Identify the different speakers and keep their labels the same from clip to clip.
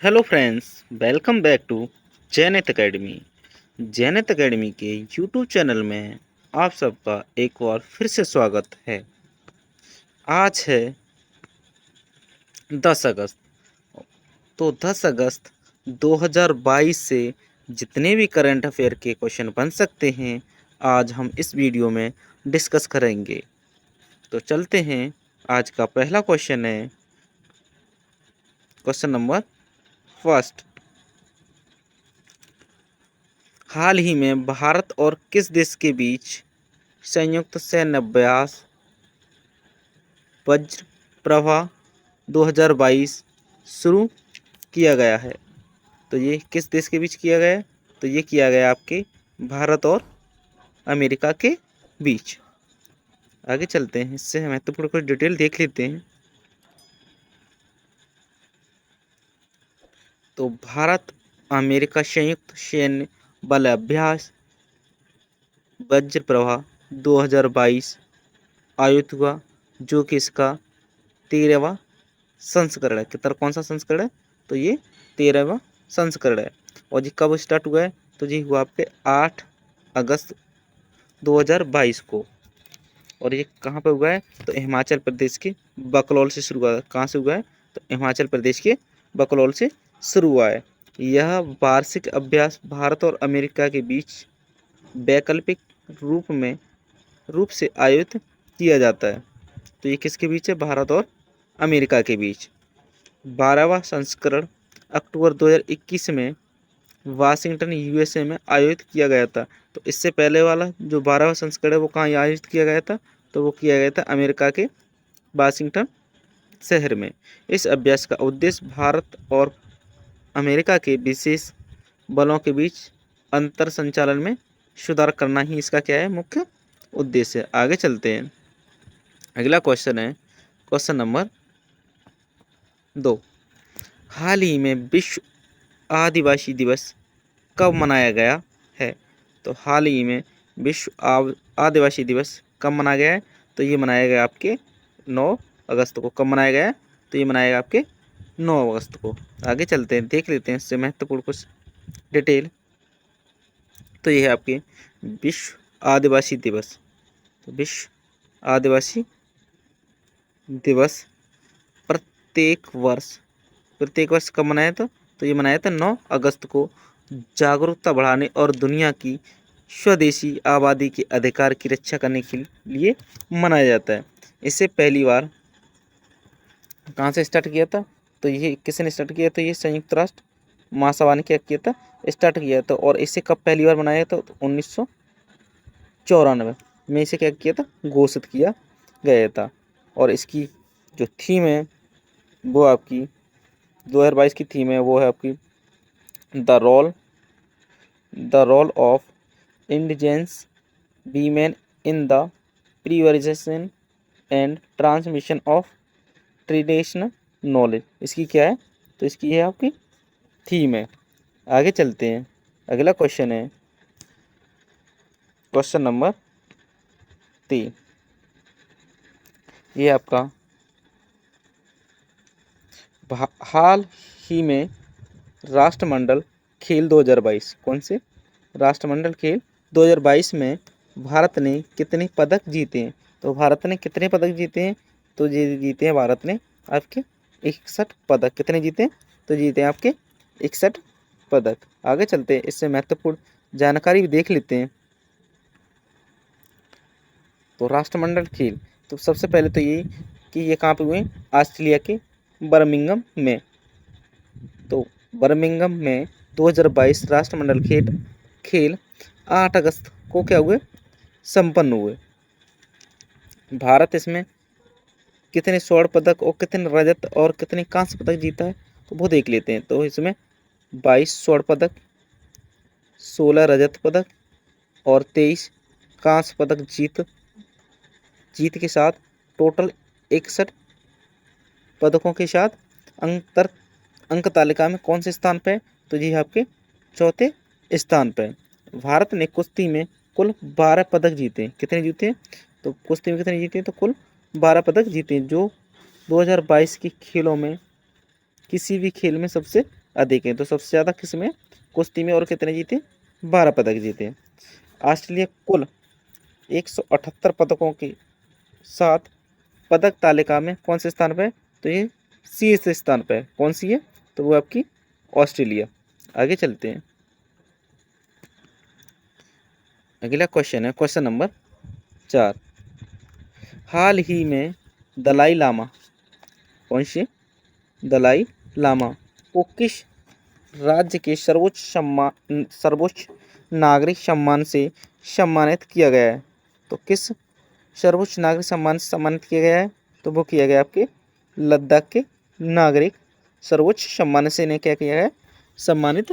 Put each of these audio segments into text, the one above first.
Speaker 1: Hello friends, welcome back to Jainit academy. Jainit academy के YouTube channel में आप सबका एक बार फिर से स्वागत है। आज है 10 अगस्त। तो 10 अगस्त 2022 से जितने भी करंट अफेयर के क्वेश्चन बन सकते हैं, आज हम इस वीडियो में डिस्कस करेंगे। तो चलते हैं। आज का पहला क्वेश्चन है क्वेश्चन नंबर फर्स्ट। हाल ही में भारत और किस देश के बीच संयुक्त सैन्य अभ्यास वज्र प्रभा 2022 शुरू किया गया है? तो ये किस देश के बीच किया गया है? तो ये किया गया आपके भारत और अमेरिका के बीच। आगे चलते हैं, इससे महत्वपूर्ण कुछ डिटेल देख लेते हैं। तो भारत अमेरिका संयुक्त सैन्य बल अभ्यास वज्र प्रभा 2022 आयोजित हुआ, जो कि इसका 13वां संस्करण है। कितना कौन सा संस्करण है? तो ये 13वां संस्करण है। और ये कब स्टार्ट हुआ है? तो ये हुआ आपके 8 अगस्त 2022 को। और ये कहाँ पर हुआ है? तो हिमाचल प्रदेश के बकलौल से शुरू हुआ है। कहाँ से हुआ है? तो हिमाचल प्रदेश के बकलौल से शुरू हुआ है। यह वार्षिक अभ्यास भारत और अमेरिका के बीच वैकल्पिक रूप से आयोजित किया जाता है। तो ये किसके बीच है? भारत और अमेरिका के बीच। 12वां संस्करण अक्टूबर 2021 में वाशिंगटन यूएसए में आयोजित किया गया था। तो इससे पहले वाला जो 12वां संस्करण है वो कहाँ आयोजित किया गया था? तो वो किया गया था अमेरिका के वाशिंगटन शहर में। इस अभ्यास का उद्देश्य भारत और अमेरिका के विशेष बलों के बीच अंतर संचालन में सुधार करना ही इसका क्या है? मुख्य उद्देश्य है। आगे चलते हैं। अगला क्वेश्चन है क्वेश्चन नंबर 2। हाल ही में विश्व आदिवासी दिवस कब मनाया गया है? तो हाल ही में विश्व आदिवासी दिवस कब मनाया गया है? तो ये मनाया गया आपके 9 अगस्त को। कब मनाया गया है? तो ये मनाया गया आपके 9 अगस्त को। आगे चलते हैं, देख लेते हैं इससे महत्वपूर्ण कुछ डिटेल। तो ये है आपके विश्व आदिवासी दिवस। तो विश्व आदिवासी दिवस प्रत्येक वर्ष कब मनाया था? तो ये मनाया था 9 अगस्त को। जागरूकता बढ़ाने और दुनिया की स्वदेशी आबादी के अधिकार की रक्षा करने के लिए मनाया जाता है। इसे पहली बार कहाँ से स्टार्ट किया था? तो ये किसने स्टार्ट किया? तो ये संयुक्त राष्ट्र महासभा ने क्या किया था? स्टार्ट किया था। और इसे कब पहली बार मनाया था? तो 1994 में इसे क्या किया था? घोषित किया गया था। और इसकी जो थीम है वो आपकी 2022 की थीम है, वो है आपकी the role of indigenous women in the preservation and transmission of traditional knowledge. इसकी क्या है? तो इसकी है आपकी थीम है। आगे चलते हैं। अगला क्वेश्चन है क्वेश्चन नंबर 3। ये आपका हाल ही में राष्ट्रमंडल खेल 2022 कौन से? राष्ट्रमंडल खेल 2022 में भारत ने कितने पदक जीते हैं? तो भारत ने कितने पदक जीते हैं? तो ये जीते हैं भारत ने आपके 61 पदक। कितने जीते हैं? तो जीते हैं आपके 61 पदक। आगे चलते हैं, इससे महत्वपूर्ण जानकारी भी देख लेते हैं। तो राष्ट्रमंडल खेल, तो सबसे पहले तो ये कि ये कहाँ पे हुए? ऑस्ट्रेलिया के बर्मिंघम में। तो बर्मिंघम में 2022 राष्ट्रमंडल खेल 8 अगस्त को क्या हुए? संपन्न हुए। भारत इसमें कितने स्वर्ण पदक और कितने रजत और कितने कांस्य पदक जीता है? तो वो देख लेते हैं। तो इसमें 22 स्वर्ण पदक, 16 रजत पदक और 23 कांस्य पदक जीत के साथ टोटल 61 पदकों के साथ अंक तालिका में कौन से स्थान पे? तो जी आपके चौथे स्थान पे। भारत ने कुश्ती में कुल 12 पदक जीते। कितने जीते हैं? तो कुश्ती में कितने जीते हैं? तो कुल 12 पदक जीते हैं, जो 2022 के खेलों में किसी भी खेल में सबसे अधिक हैं। तो सबसे ज़्यादा किसमें, कुश्ती में, और कितने जीते, 12 पदक जीते हैं। ऑस्ट्रेलिया कुल 178 पदकों के साथ पदक तालिका में कौन से स्थान पर है, तो ये शीर्ष स्थान पर है। कौन सी है, तो वो आपकी ऑस्ट्रेलिया। आगे चलते हैं, अगला क्वेश्चन है क्वेश्चन नंबर 4। हाल ही में दलाई लामा, कौन से दलाई लामा को किस राज्य के सर्वोच्च नागरिक सम्मान से सम्मानित किया गया है, तो किस सर्वोच्च नागरिक सम्मान से सम्मानित किया गया है, तो वो किया गया आपके लद्दाख के नागरिक सर्वोच्च सम्मान से इन्हें क्या किया है, सम्मानित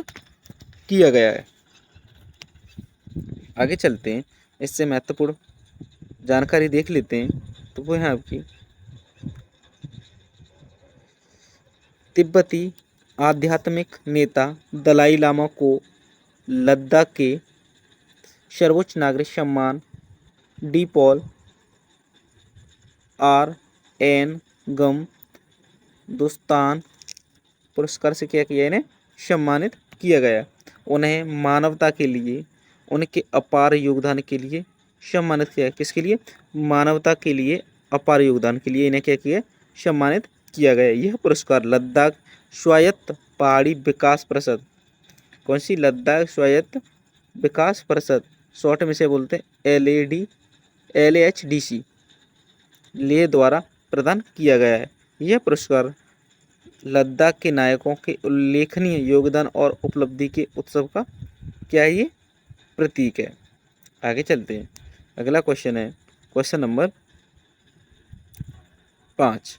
Speaker 1: किया गया है। आगे चलते हैं, इससे महत्वपूर्ण जानकारी देख लेते हैं। तो वो है आपकी तिब्बती आध्यात्मिक नेता दलाई लामा को लद्दाख के सर्वोच्च नागरिक सम्मान डी पॉल आर एन गम दोस्तान पुरस्कार से क्या किया, इन्हें सम्मानित किया गया। उन्हें मानवता के लिए उनके अपार योगदान के लिए सम्मानित किया। किसके लिए, मानवता के लिए अपार योगदान के लिए इन्हें क्या किया, सम्मानित किया गया। यह पुरस्कार लद्दाख स्वायत्त पहाड़ी विकास परिषद, कौन सी, लद्दाख स्वायत्त विकास परिषद, शॉर्ट में से बोलते हैं LHDC लेह द्वारा प्रदान किया गया है। यह पुरस्कार लद्दाख के नायकों के उल्लेखनीय योगदान और उपलब्धि के उत्सव का क्या है, ये प्रतीक है। आगे चलते हैं, अगला क्वेश्चन है क्वेश्चन नंबर 5।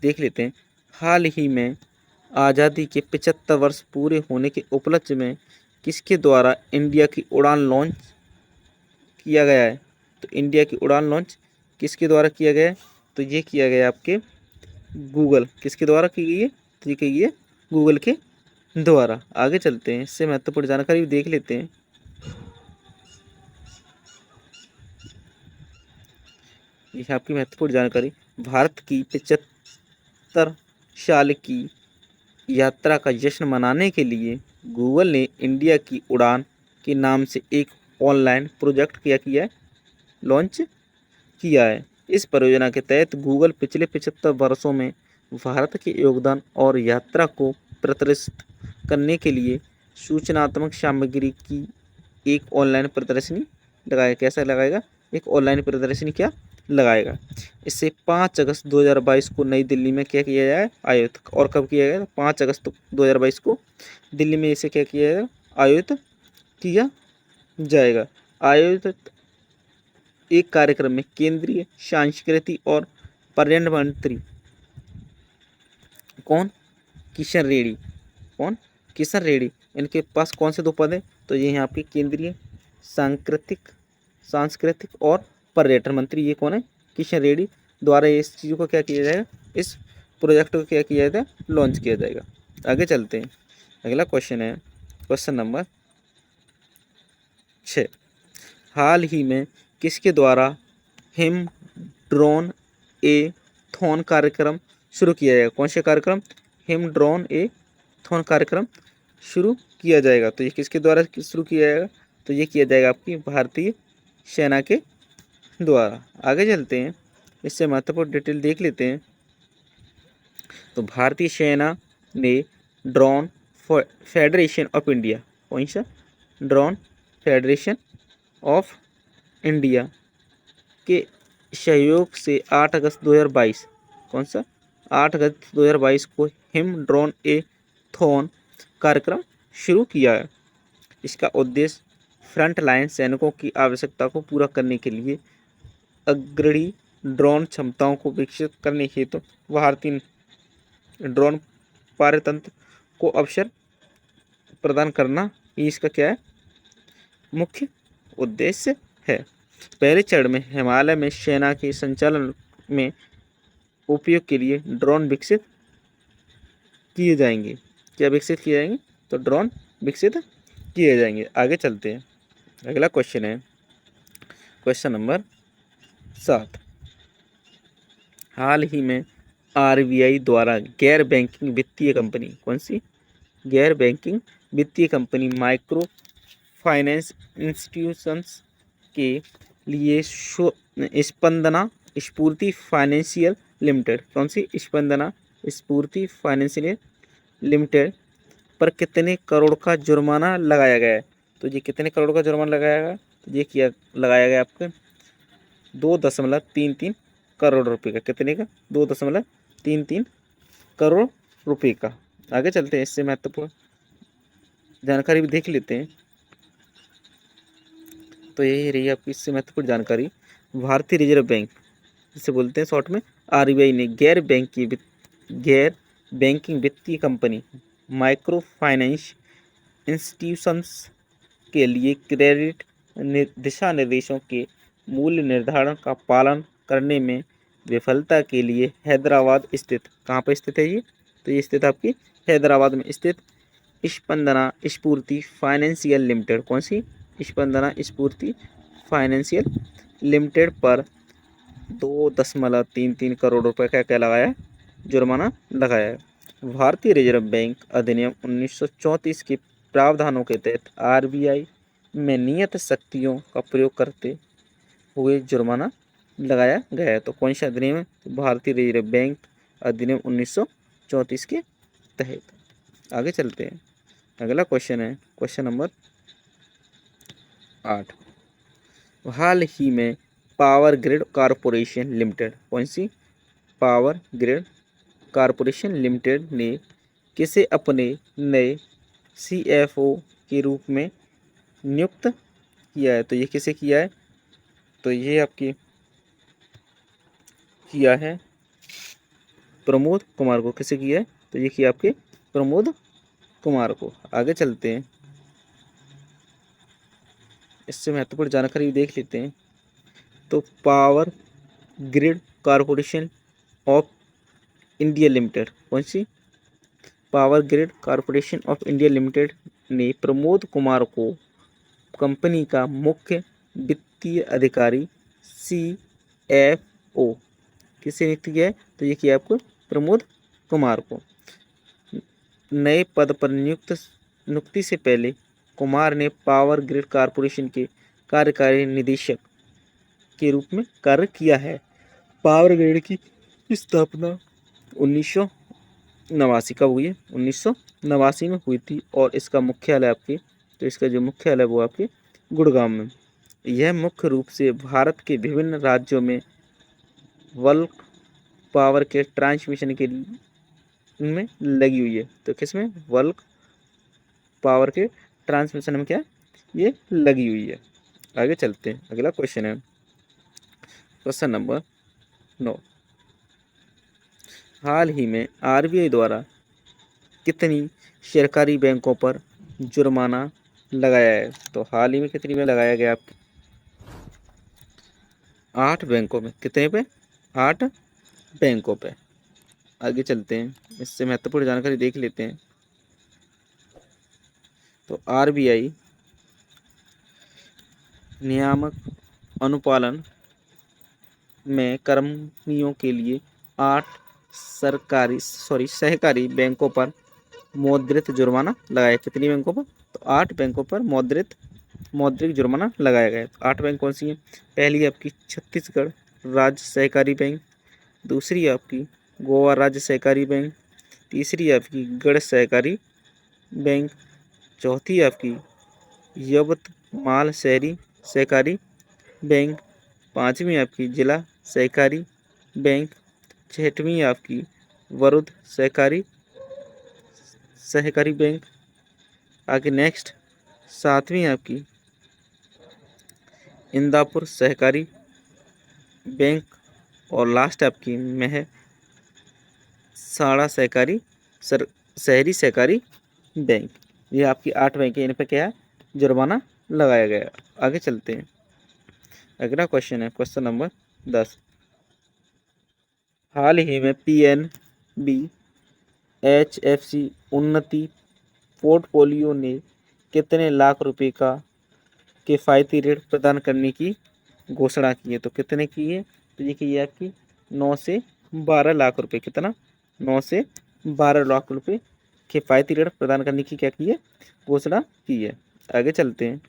Speaker 1: देख लेते हैं, हाल ही में आज़ादी के 75 वर्ष पूरे होने के उपलक्ष्य में किसके द्वारा इंडिया की उड़ान लॉन्च किया गया है, तो इंडिया की उड़ान लॉन्च किसके द्वारा किया गया है, तो ये किया गया आपके गूगल, किसके द्वारा की गई है, तो ये की गई है गूगल के द्वारा। आगे चलते हैं, इससे महत्वपूर्ण जानकारी भी देख लेते हैं। यह आपकी महत्वपूर्ण जानकारी, भारत की 75 साल की यात्रा का जश्न मनाने के लिए गूगल ने इंडिया की उड़ान के नाम से एक ऑनलाइन प्रोजेक्ट किया है, लॉन्च किया है। इस परियोजना के तहत गूगल पिछले 75 वर्षों में भारत के योगदान और यात्रा को प्रदर्शित करने के लिए सूचनात्मक सामग्री की एक ऑनलाइन प्रदर्शनी लगाएगा। कैसा लगाएगा, एक ऑनलाइन प्रदर्शनी क्या लगाएगा। इसे 5 अगस्त 2022 को नई दिल्ली में क्या किया जाए, आयोजित, और कब किया गया, 5 अगस्त 2022 को दिल्ली में इसे क्या किया जाएगा, आयोजित किया जाएगा। आयोजित एक कार्यक्रम में केंद्रीय संस्कृति और पर्यटन मंत्री कौन, किशन रेड्डी, कौन, किशन रेड्डी, इनके पास कौन से 2 पद हैं, तो ये हैं आपके केंद्रीय सांस्कृतिक और पर्यटन मंत्री, ये कौन है, किशन रेड्डी द्वारा इस चीज़ को क्या किया जाएगा, इस प्रोजेक्ट को क्या किया जाएगा, लॉन्च किया जाएगा। आगे चलते हैं, अगला क्वेश्चन है क्वेश्चन नंबर 6। हाल ही में किसके द्वारा हिम ड्रोन ए थॉन कार्यक्रम शुरू किया जाएगा, कौन से कार्यक्रम, हिम ड्रोन ए थॉन कार्यक्रम शुरू किया जाएगा। तो ये किसके द्वारा शुरू किया जाएगा, तो ये किया जाएगा आपकी भारतीय सेना के द्वारा। आगे चलते हैं, इससे महत्वपूर्ण डिटेल देख लेते हैं। तो भारतीय सेना ने ड्रोन फेडरेशन ऑफ इंडिया, कौन सा, ड्रोन फेडरेशन ऑफ इंडिया के सहयोग से 8 अगस्त 2022, कौन सा, 8 अगस्त 2022 को हिम ड्रोन ए थॉन कार्यक्रम शुरू किया है। इसका उद्देश्य फ्रंट लाइन सैनिकों की आवश्यकता को पूरा करने के लिए अग्रणी ड्रोन क्षमताओं को विकसित करने हेतु भारतीय ड्रोन कार्यतंत्र को अवसर प्रदान करना, ये इसका क्या है, मुख्य उद्देश्य है। पहले चरण में हिमालय में सेना के संचालन में उपयोग के लिए ड्रोन विकसित किए जाएंगे। क्या विकसित किए जाएंगे, तो ड्रोन विकसित किए जाएंगे। आगे चलते हैं, अगला क्वेश्चन है क्वेश्चन नंबर 7। हाल ही में आरबीआई द्वारा गैर बैंकिंग वित्तीय कंपनी, कौन सी गैर बैंकिंग वित्तीय कंपनी माइक्रो फाइनेंस इंस्टीट्यूशंस के लिए स्पंदना स्फूर्ति फाइनेंशियल लिमिटेड, कौन सी स्पंदना स्फूर्ति फाइनेंशियल लिमिटेड पर कितने करोड़ का जुर्माना लगाया गया है? तो ये कितने करोड़ का जुर्माना लगाया गया? तो ये किया लगाया गया आपके 2.33 करोड़ रुपए का। कितने का? 2.33 करोड़ रुपए का। आगे चलते हैं, इससे महत्वपूर्ण जानकारी भी देख लेते हैं। तो यही रही आपकी इससे महत्वपूर्ण जानकारी। भारतीय रिजर्व बैंक, जिसे बोलते हैं शॉर्ट में आरबीआई, ने गैर बैंकिंग वित्तीय कंपनी माइक्रो फाइनेंस इंस्टीट्यूशंस के लिए क्रेडिट दिशा निर्देशों के मूल्य निर्धारण का पालन करने में विफलता के लिए हैदराबाद स्थित, कहाँ पर स्थित है ये? तो ये स्थित आपकी हैदराबाद में स्थित स्पंदना स्फूर्ति फाइनेंशियल लिमिटेड, कौन सी स्पंदना स्फूर्ति फाइनेंशियल लिमिटेड पर 2.33 करोड़ रुपए का क्या लगाया? जुर्माना लगाया है। भारतीय रिजर्व बैंक अधिनियम 1934 के प्रावधानों के तहत आरबीआई में नियत शक्तियों का प्रयोग करते हुए जुर्माना लगाया गया है। तो कौन सा अधिनियम है? तो भारतीय रिजर्व बैंक अधिनियम 1934 के तहत। आगे चलते हैं, अगला क्वेश्चन है क्वेश्चन नंबर 8। हाल ही में पावर ग्रिड कॉरपोरेशन लिमिटेड, कौन सी पावर ग्रिड कॉरपोरेशन लिमिटेड ने किसे अपने नए सीएफओ के रूप में नियुक्त किया है? तो ये किसे किया है? तो ये आपकी किया है प्रमोद कुमार को। किसे किया है? तो ये किया आपके प्रमोद कुमार को। आगे चलते हैं, इससे महत्वपूर्ण जानकारी देख लेते हैं। तो power grid corporation of India limited, कौन सी power grid corporation of India limited ने प्रमोद कुमार को कंपनी का मुख्य वित्तीय अधिकारी सीएफओ किसे नियुक्त किया है? तो ये किया आपको प्रमोद कुमार को। नए पद पर नियुक्ति से पहले कुमार ने पावर ग्रिड कॉरपोरेशन के कार्यकारी निदेशक के रूप में कार्य किया है। पावर ग्रिड की स्थापना 1989 कब हुई है? 1989 में हुई थी और इसका मुख्यालय आपके, तो इसका जो मुख्यालय वो आपके गुड़गांव में। यह मुख्य रूप से भारत के विभिन्न राज्यों में बल्क पावर के ट्रांसमिशन के में लगी हुई है। तो किसमें? बल्क पावर के ट्रांसमिशन में क्या ये लगी हुई है। आगे चलते हैं, अगला क्वेश्चन है क्वेश्चन नंबर 9। हाल ही में आरबीआई द्वारा कितनी सरकारी बैंकों पर जुर्माना लगाया है? तो हाल ही में कितनी में लगाया गया आपके? 8 बैंकों में। कितने पे? 8 बैंकों पे। आगे चलते हैं, इससे महत्वपूर्ण जानकारी देख लेते हैं। तो आरबीआई नियामक अनुपालन में कर्मियों के लिए 8 सहकारी बैंकों पर मौद्रिक जुर्माना लगाया। कितनी बैंकों पर? तो 8 बैंकों पर मौद्रिक जुर्माना लगाया गया। 8 बैंक कौन सी हैं? पहली आपकी छत्तीसगढ़ राज्य सहकारी बैंक, दूसरी आपकी गोवा राज्य सहकारी बैंक, तीसरी आपकी गढ़ सहकारी बैंक, चौथी आपकी यवतमाल शहरी सहकारी बैंक, पांचवी आपकी जिला सहकारी बैंक, छठवीं आपकी वरुद सहकारी बैंक। आगे नेक्स्ट 7वीं आपकी इंदापुर सहकारी बैंक और लास्ट आपकी साड़ा शहरी सहकारी बैंक। ये आपकी 8 बैंक है, इन पर क्या है? जुर्माना लगाया गया। आगे चलते हैं, अगला क्वेश्चन है क्वेश्चन नंबर 10। हाल ही में पीएनबी एचएफसी उन्नति पोर्टफोलियो ने कितने लाख रुपए का किफ़ायती ऋण प्रदान करने की घोषणा की है? तो कितने की है? तो ये की है आपकी 9 से 12 लाख रुपए, कितना, 9 से 12 लाख रुपए किफायती ऋण प्रदान करने की क्या की है, घोषणा की है। आगे चलते हैं,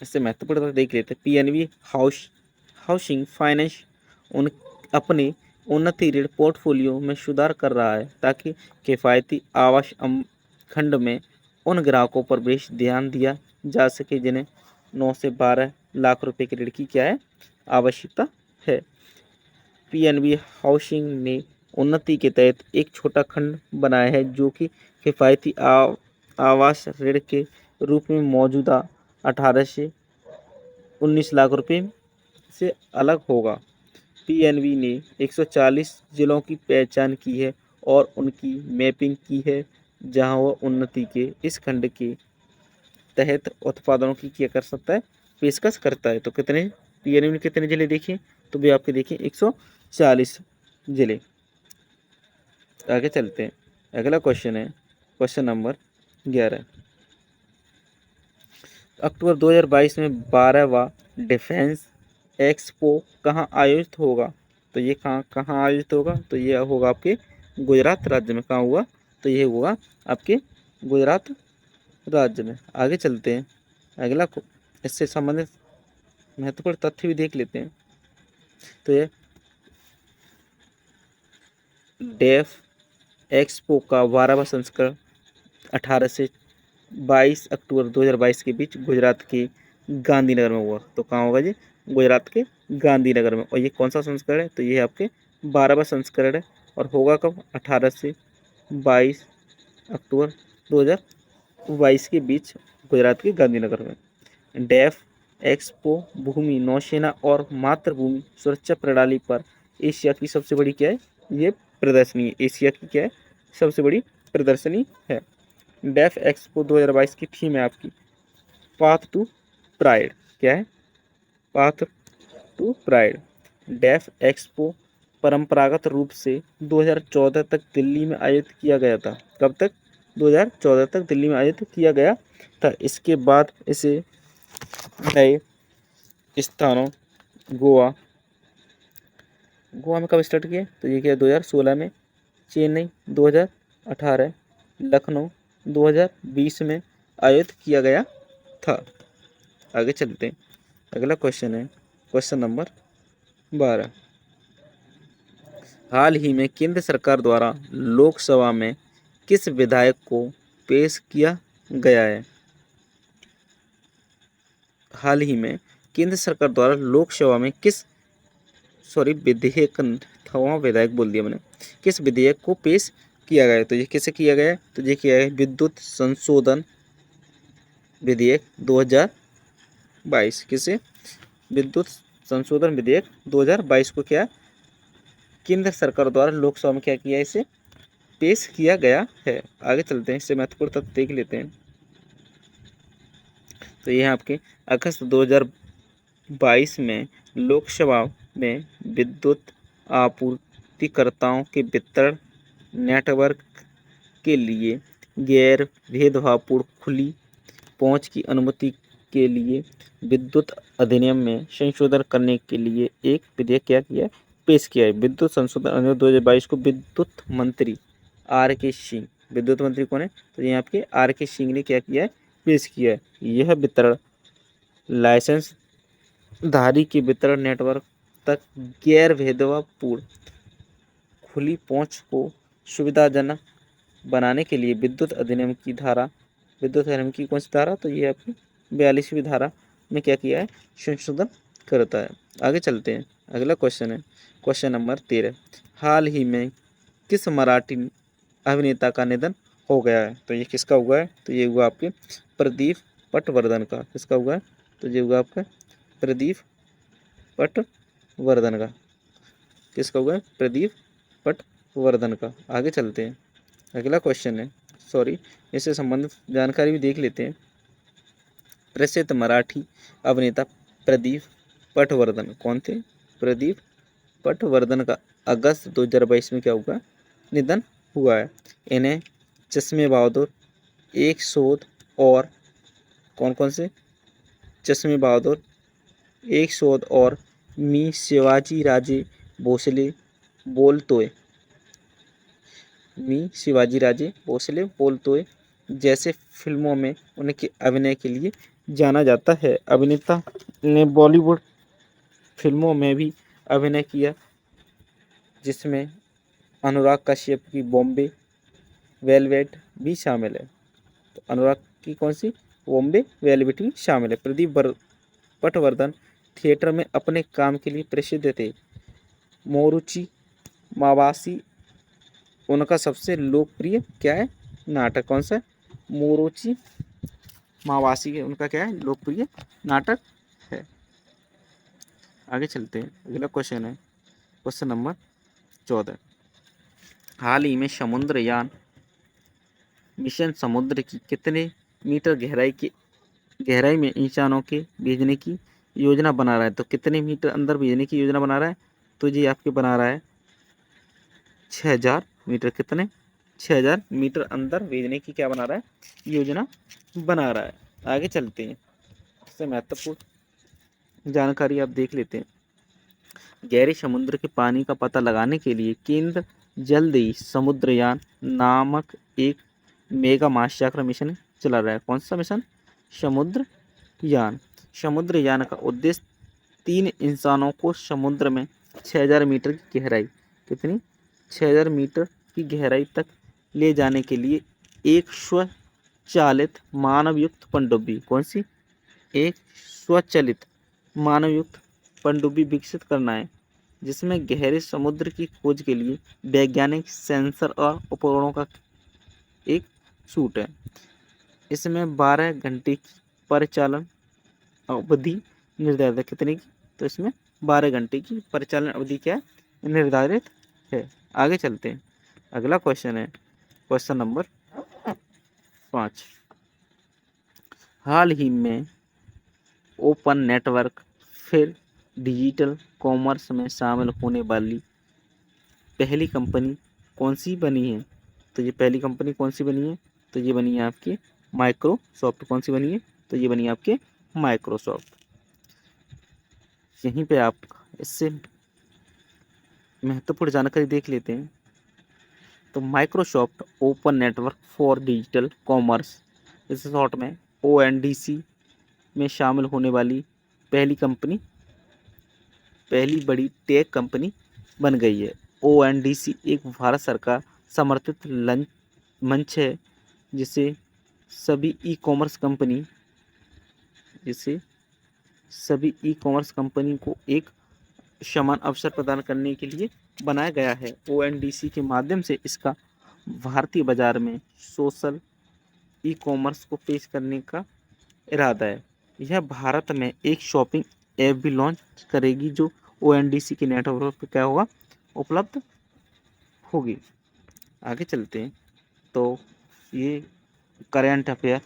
Speaker 1: इससे महत्वपूर्ण बात देख लेते हैं। पीएनबी हाउसिंग फाइनेंस उन अपने उन्नति ऋण पोर्टफोलियो में सुधार कर रहा है ताकि किफायती आवास खंड में उन ग्राहकों पर विशेष ध्यान दिया जा सके जिन्हें 9 से 12 लाख रुपए के ऋण की क्या है, आवश्यकता है। पीएनबी हाउसिंग ने उन्नति के तहत एक छोटा खंड बनाया है जो कि किफायती आवास ऋण के रूप में मौजूदा 18 से 19 लाख रुपए से अलग होगा। पीएनबी ने 140 जिलों की पहचान की है और उनकी मैपिंग की है जहां वह उन्नति के इस खंड के तहत उत्पादनों की क्या कर सकता है, पेशकश करता है। तो कितने पीएनबी ने कितने जिले देखे, तो भी आपके देखिए 140 जिले। आगे चलते हैं, अगला क्वेश्चन है क्वेश्चन नंबर 11। अक्टूबर 2022 में 12वां डिफेंस एक्सपो कहाँ आयोजित होगा, तो ये कहाँ आयोजित होगा, तो ये होगा आपके गुजरात राज्य में। कहाँ हुआ, तो ये होगा आपके गुजरात राज्य में। आगे चलते हैं, अगला इससे संबंधित महत्वपूर्ण तथ्य भी देख लेते हैं। तो ये डेफ एक्सपो का 12वां संस्करण 18 से 22 अक्टूबर 2022 के बीच गुजरात के गांधीनगर में हुआ। तो कहाँ होगा जी, गुजरात के गांधीनगर में। और ये कौन सा संस्करण है, तो ये आपके 12वां संस्करण है और होगा कब, 18 से 22 अक्टूबर 2022 के बीच गुजरात के गांधीनगर में। डेफ एक्सपो भूमि नौसेना और मातृभूमि सुरक्षा प्रणाली पर एशिया की सबसे बड़ी क्या है, ये प्रदर्शनी है। एशिया की क्या है, सबसे बड़ी प्रदर्शनी है। डेफ एक्सपो 2022 की थीम है आपकी पाथ टू प्राइड। क्या है, path to pride. Deaf expo परंपरागत रूप से 2014 तक दिल्ली में आयोजित किया गया था। कब तक, 2014 तक दिल्ली में आयोजित किया गया था। इसके बाद इसे नए स्थानों गोवा में कब स्टार्ट किया, तो ये किया 2016 में, चेन्नई 2018, लखनऊ 2020 में आयोजित किया गया था। आगे चलते हैं, अगला क्वेश्चन है क्वेश्चन नंबर 12। हाल ही में केंद्र सरकार द्वारा लोकसभा में किस विधेयक को पेश किया गया है। हाल ही में केंद्र सरकार द्वारा लोकसभा में विधेयक बोल दिया मैंने, किस विधेयक को पेश किया गया है, तो ये किसे किया गया है, तो ये किया है विद्युत संशोधन विधेयक 2022। किसे, विद्युत संशोधन विधेयक 2022 को क्या केंद्र सरकार द्वारा लोकसभा में क्या किया है, इसे पेश किया गया है। आगे चलते हैं, इससे महत्वपूर्ण तथ्य देख लेते हैं। तो ये आपके अगस्त 2022 में लोकसभा में विद्युत आपूर्तिकर्ताओं के वितरण नेटवर्क के लिए गैर भेदभावपूर्ण खुली पहुंच की अनुमति के लिए विद्युत अधिनियम में संशोधन करने के लिए एक विधेयक क्या किया है, पेश किया है। विद्युत संशोधन अधिनियम 2022 को विद्युत मंत्री आर के सिंह, विद्युत मंत्री कौन है, तो ये आपके आर के सिंह ने क्या किया है, पेश किया है। यह वितरण लाइसेंस धारी के वितरण नेटवर्क तक गैर भेदभावपूर्ण खुली पहुंच को सुविधाजनक बनाने के लिए विद्युत अधिनियम की कौन सी धारा, तो ये आपकी 42वीं धारा में क्या किया है, संशोधन करता है। आगे चलते हैं, अगला क्वेश्चन है क्वेश्चन नंबर 13। हाल ही में किस मराठी अभिनेता का निधन हो गया है, तो ये किसका हुआ है, तो ये हुआ आपके प्रदीप पटवर्धन का। किसका हुआ है, तो ये हुआ आपका प्रदीप पटवर्धन का। किसका हुआ है, प्रदीप पटवर्धन का। आगे चलते हैं, अगला क्वेश्चन है, इससे संबंधित जानकारी भी देख लेते हैं। प्रसिद्ध मराठी अभिनेता प्रदीप पटवर्धन कौन थे, प्रदीप पटवर्धन का अगस्त 2022 में क्या हुआ, निधन हुआ है। इन्हें चश्मे बहादुर, एक शोध और कौन कौन से, चश्मे बहादुर, एक शोध और मी शिवाजी राजे भोसले बोलतोय। मी शिवाजी राजे भोसले बोलतोय जैसे फिल्मों में उनके अभिनय के लिए जाना जाता है। अभिनेता ने बॉलीवुड फिल्मों में भी अभिनय किया, जिसमें अनुराग कश्यप की बॉम्बे वेलवेट भी शामिल है। तो अनुराग की कौन सी बॉम्बे वेलवेट भी शामिल है। पटवर्धन थिएटर में अपने काम के लिए प्रसिद्ध थे। मोरुचि मावासी उनका सबसे लोकप्रिय क्या है नाटक, कौन सा है? मोरुचि मावासी के उनका क्या है लोकप्रिय नाटक है। आगे चलते हैं, अगला क्वेश्चन है क्वेश्चन नंबर 14। हाल ही में समुद्रयान मिशन समुद्र की कितने मीटर गहराई में इंसानों के भेजने की योजना बना रहा है? तो कितने मीटर अंदर भेजने की योजना बना रहा है? तो ये आपके बना रहा है 6000 मीटर। कितने? 6000 मीटर अंदर भेजने की क्या बना रहा है? योजना बना रहा है। आगे चलते हैं, इससे महत्वपूर्ण जानकारी आप देख लेते हैं। गहरे समुद्र के पानी का पता लगाने के लिए केंद्र जल्द ही समुद्रयान नामक एक मेगा महासागर मिशन चला रहा है। कौन सा मिशन? समुद्रयान। समुद्रयान का उद्देश्य 3 इंसानों को समुद्र में 6000 मीटर की गहराई, कितनी? 6000 मीटर की गहराई तक ले जाने के लिए एक स्वचालित मानवयुक्त पनडुब्बी, कौन सी? एक स्वचालित मानवयुक्त पनडुब्बी विकसित करना है, जिसमें गहरे समुद्र की खोज के लिए वैज्ञानिक सेंसर और उपकरणों का एक सूट है। इसमें 12 घंटे की परिचालन अवधि निर्धारित है। कितने की? तो इसमें 12 घंटे की परिचालन अवधि क्या है? निर्धारित है। आगे चलते हैं, अगला क्वेश्चन है क्वेश्चन नंबर 5। हाल ही में ओपन नेटवर्क फिर डिजिटल कॉमर्स में शामिल होने वाली पहली कंपनी कौन सी बनी है? तो ये पहली कंपनी कौन सी बनी है? तो ये बनी है आपकी माइक्रोसॉफ्ट। कौन सी बनी है? तो ये बनी है आपके माइक्रोसॉफ्ट। यहीं पे आप इससे महत्वपूर्ण जानकारी देख लेते हैं। तो Microsoft open network for digital commerce, इस शॉर्ट में ONDC में शामिल होने वाली पहली बड़ी टेक कंपनी बन गई है। ONDC एक भारत सरकार समर्थित मंच है, जिसे सभी ई कॉमर्स कंपनी को एक समान अवसर प्रदान करने के लिए बनाया गया है। ONDC के माध्यम से इसका भारतीय बाजार में सोशल ई कॉमर्स को पेश करने का इरादा है। यह भारत में एक शॉपिंग ऐप भी लॉन्च करेगी, जो ONDC के नेटवर्क पर क्या होगा? उपलब्ध होगी। आगे चलते हैं, तो ये करंट अफेयर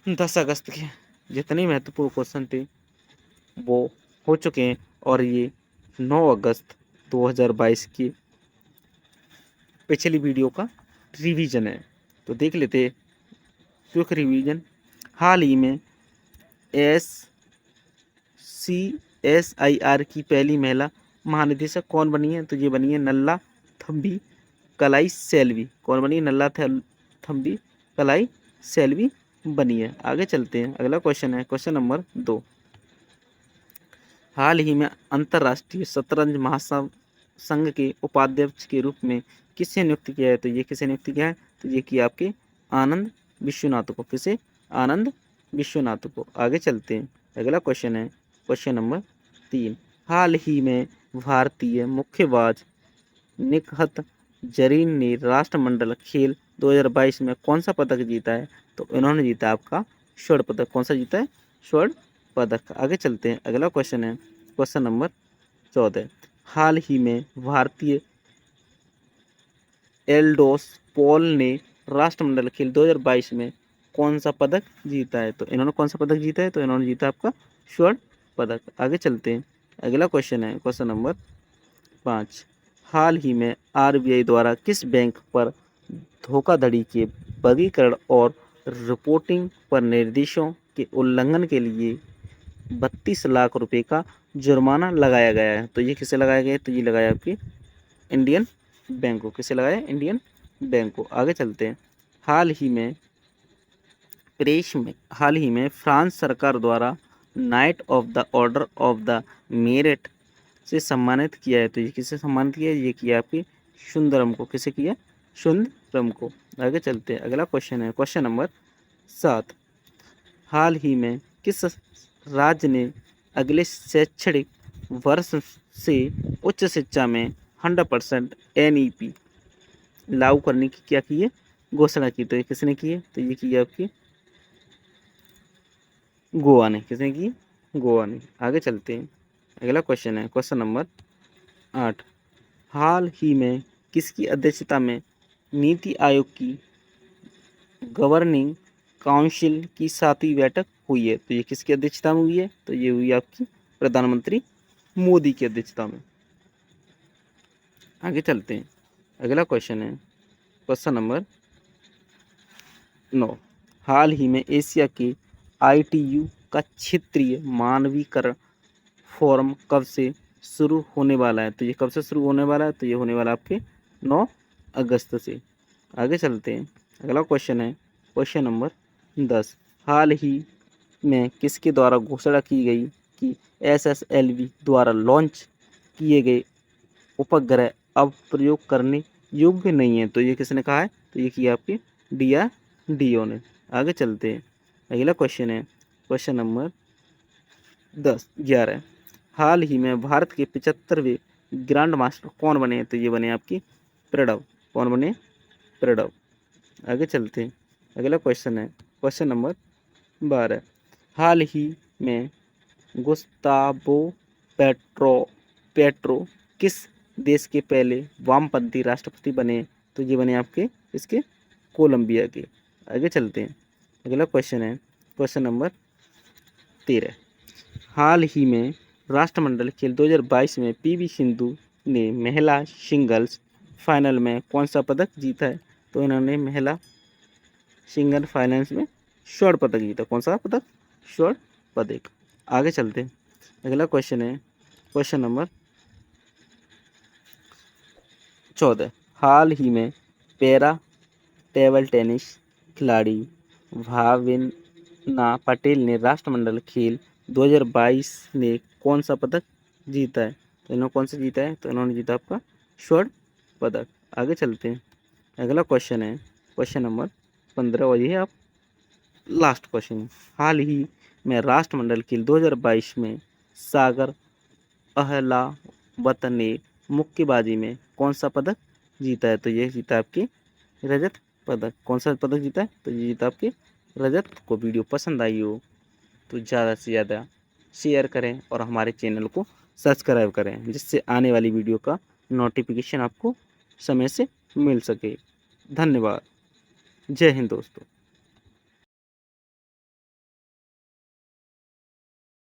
Speaker 1: 10 अगस्त के जितने महत्वपूर्ण क्वेश्चन थे वो हो चुके हैं, और ये 9 अगस्त 2022 की पिछली वीडियो का रिवीजन है। तो देख लेते हैं क्विक रिवीजन। हाल ही में CSIR की पहली महिला महानिदेशक कौन बनी है? तो ये बनी है नल्ला थम्बी कलाई सेल्वी। कौन बनी है? नल्ला थम्बी कलाई सेल्वी बनी है। आगे चलते हैं, अगला क्वेश्चन है क्वेश्चन नंबर 2। हाल ही में अंतर्राष्ट्रीय शतरंज महासंघ के उपाध्यक्ष के रूप में किसे नियुक्त किया है? तो ये किसे नियुक्त किया है? तो ये किया आपके आनंद विश्वनाथ को। किसे? आनंद विश्वनाथ को। आगे चलते हैं, अगला क्वेश्चन है क्वेश्चन नंबर 3। हाल ही में भारतीय मुक्केबाज निकहत जरीन ने राष्ट्रमंडल खेल 2022 में कौन सा पदक जीता है? तो इन्होंने जीता आपका स्वर्ण पदक। कौन सा जीता है? स्वर्ण पदक। आगे चलते हैं, अगला क्वेश्चन है क्वेश्चन नंबर 14। हाल ही में भारतीय एल्डोस पॉल ने राष्ट्रमंडल खेल 2022 में कौन सा पदक जीता है? तो इन्होंने कौन सा पदक जीता है? तो इन्होंने जीता आपका स्वर्ण पदक। आगे चलते हैं, अगला क्वेश्चन है क्वेश्चन नंबर 5। हाल ही में RBI द्वारा किस बैंक पर धोखाधड़ी के वर्गीकरण और रिपोर्टिंग पर निर्देशों के उल्लंघन के लिए 32 लाख रुपए का जुर्माना लगाया गया है। तो ये किसे लगाया गया है? तो ये लगाया आपकी इंडियन बैंक को। किसे लगाया? इंडियन बैंक को। आगे चलते हैं। हाल ही में फ्रांस सरकार द्वारा night of the order of the merit से सम्मानित किया है। तो ये किसे सम्मानित किया है? ये किया आपकी सुंदरम को। किसे किया? सुंदरम को। आगे चलते हैं। अगला क्वेश्चन है क्वेश्चन नंबर 7। हाल ही में किस राज्य ने अगले शैक्षणिक वर्ष से उच्च शिक्षा में 100% NEP लागू करने की क्या की है? घोषणा की। तो ये किसने की है? तो ये की है आपकी गोवा ने। किसने की? गोवा ने। आगे चलते हैं। अगला क्वेश्चन है क्वेश्चन नंबर 8। हाल ही में किसकी अध्यक्षता में नीति आयोग की गवर्निंग काउंसिल की 7वीं बैठक हुई है? तो ये किसकी अध्यक्षता में हुई है? तो ये हुई आपकी प्रधानमंत्री मोदी की अध्यक्षता में। आगे चलते हैं। अगला क्वेश्चन है क्वेश्चन नंबर 9। हाल ही में एशिया के ITU का क्षेत्रीय मानवीकरण फोरम कब से शुरू होने वाला है? तो ये कब से शुरू होने वाला है? तो ये होने वाला है आपके 9 अगस्त से। आगे चलते हैं। अगला क्वेश्चन है क्वेश्चन नंबर 10। हाल ही में किसके द्वारा घोषणा की गई कि SSLV द्वारा लॉन्च किए गए उपग्रह अब प्रयोग करने योग्य नहीं है? तो ये किसने कहा है? तो ये किया आपके DRDO ने। आगे चलते हैं। अगला क्वेश्चन है क्वेश्चन नंबर 11। हाल ही में भारत के 75वें ग्रैंड मास्टर कौन बने? तो ये बने आपकी प्रणव। कौन बने? प्रणव। आगे चलते हैं। अगला क्वेश्चन है क्वेश्चन नंबर 12। हाल ही में गुस्तावो पेट्रो किस देश के पहले वामपंथी राष्ट्रपति बने? तो ये बने आपके इसके कोलंबिया के। आगे चलते हैं। अगला क्वेश्चन है क्वेश्चन नंबर 13। हाल ही में राष्ट्रमंडल खेल 2022 में PV सिंधु ने महिला सिंगल्स फाइनल में कौन सा पदक जीता है? तो इन्होंने महिला सिंगल फाइनेंस में स्वर्ण पदक जीता। कौन सा पदक? स्वर्ण पदक। आगे चलते हैं। अगला क्वेश्चन है क्वेश्चन नंबर 14। हाल ही में पैरा टेबल टेनिस खिलाड़ी भाविना पटेल ने राष्ट्रमंडल खेल 2022 में कौन सा पदक जीता है? तो इन्होंने कौन सा जीता है? तो इन्होंने जीता आपका स्वर्ण पदक। आगे चलते हैं। अगला क्वेश्चन है क्वेश्चन नंबर 15 और ये आप लास्ट क्वेश्चन। हाल ही में राष्ट्रमंडल खेल 2022 में सागर अहलावत ने मुक्केबाजी में कौन सा पदक जीता है? तो ये जीता आपकी रजत पदक। कौन सा पदक जीता है? तो ये जीता आपकी रजत। को वीडियो पसंद आई हो तो ज़्यादा से ज़्यादा शेयर करें और हमारे चैनल को सब्सक्राइब करें, जिससे आने वाली वीडियो का नोटिफिकेशन आपको समय से मिल सके। धन्यवाद। जय हिंद दोस्तों।